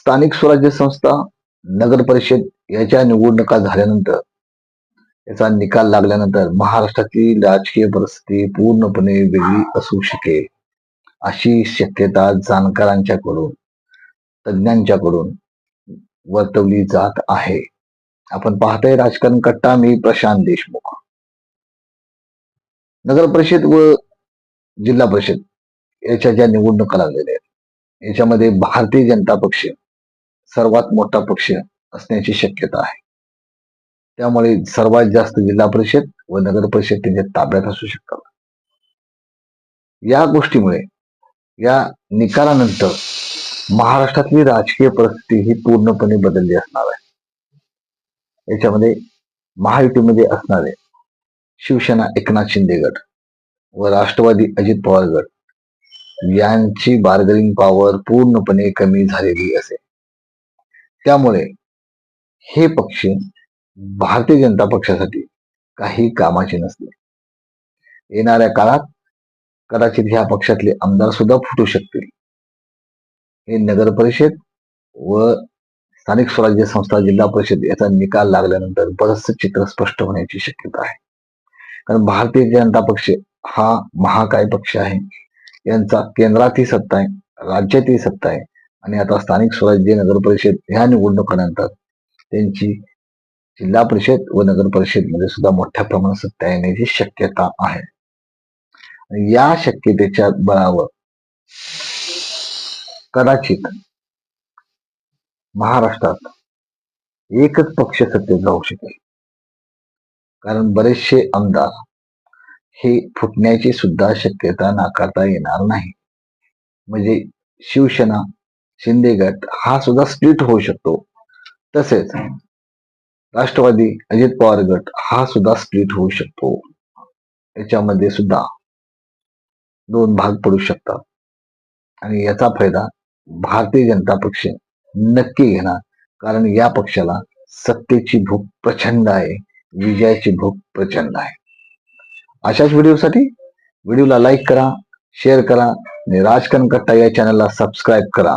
स्थानिक स्वराज्य संस्था, नगर परिषद याच्या निवडणुका झाल्यानंतर, याचा निकाल लागल्यानंतर महाराष्ट्रातील राजकीय परिस्थिती पूर्णपणे वेगळी असू शकेल अशी शक्यता जाणकारांच्याकडून, तज्ञांच्याकडून वर्तवली जात आहे. आपण पाहतोय राजकारण कट्टा. मी प्रशांत देशमुख. नगर परिषद व जिल्हा परिषद याच्या ज्या निवडणुका लागलेल्या आहेत, याच्यामध्ये भारतीय जनता पक्ष सर्वात मोठा पक्ष असण्याची शक्यता आहे. त्यामुळे सर्वात जास्त जिल्हा परिषद व नगर परिषद त्यांच्या ताब्यात असू शकतात. या गोष्टीमुळे या निकालानंतर महाराष्ट्रातली राजकीय परिस्थिती ही पूर्णपणे बदलली असणार आहे. याच्यामध्ये महायुतीमध्ये असणारे शिवसेना एकनाथ शिंदे गट व राष्ट्रवादी अजित पवार गट यांची बार्गेनिंग पॉवर पूर्णपणे कमी झालेली असेल. त्यामुळे हे पक्ष भारतीय जनता पक्षासाठी काही कामाचे नसते. येणाऱ्या काळात कदाचित ह्या पक्षातले आमदार सुद्धा फुटू शकतील. हे नगर परिषद व स्थानिक स्वराज्य संस्था, जिल्हा परिषद याचा निकाल लागल्यानंतर बरंचसं चित्र स्पष्ट होण्याची शक्यता आहे. कारण भारतीय जनता पक्ष हा महाकाय पक्ष आहे. यांचा केंद्रातही सत्ता आहे, राज्यातही सत्ता आहे आणि आता स्थानिक स्वराज्य, नगर परिषद ह्या निवडणुकानंतर त्यांची जिल्हा परिषद व नगर परिषद मध्ये सुद्धा मोठ्या प्रमाणात सत्ता येण्याची शक्यता आहे. या शक्यतेच्या बळावर कदाचित महाराष्ट्रात एकच पक्ष सत्तेत राहू शकेल. कारण बरेचसे आमदार हे फुटण्याची सुद्धा शक्यता नाकारता येणार नाही. म्हणजे शिवसेना, शिंदे गट हा सुद्धा स्प्लिट होऊ शकतो. तसेच राष्ट्रवादी अजित पवार गट हा सुद्धा स्प्लिट होऊ शकतो. याच्यामध्ये सुद्धा दोन भाग पडू शकतात आणि याचा फायदा भारतीय जनता पक्ष नक्की घेणार. कारण या पक्षाला सत्तेची भूक प्रचंड आहे, विजयाची भूक प्रचंड आहे. अशाच व्हिडिओसाठी व्हिडिओला लाईक करा, शेअर करा आणि राजकारण कट्टा या चॅनलला सबस्क्राईब करा.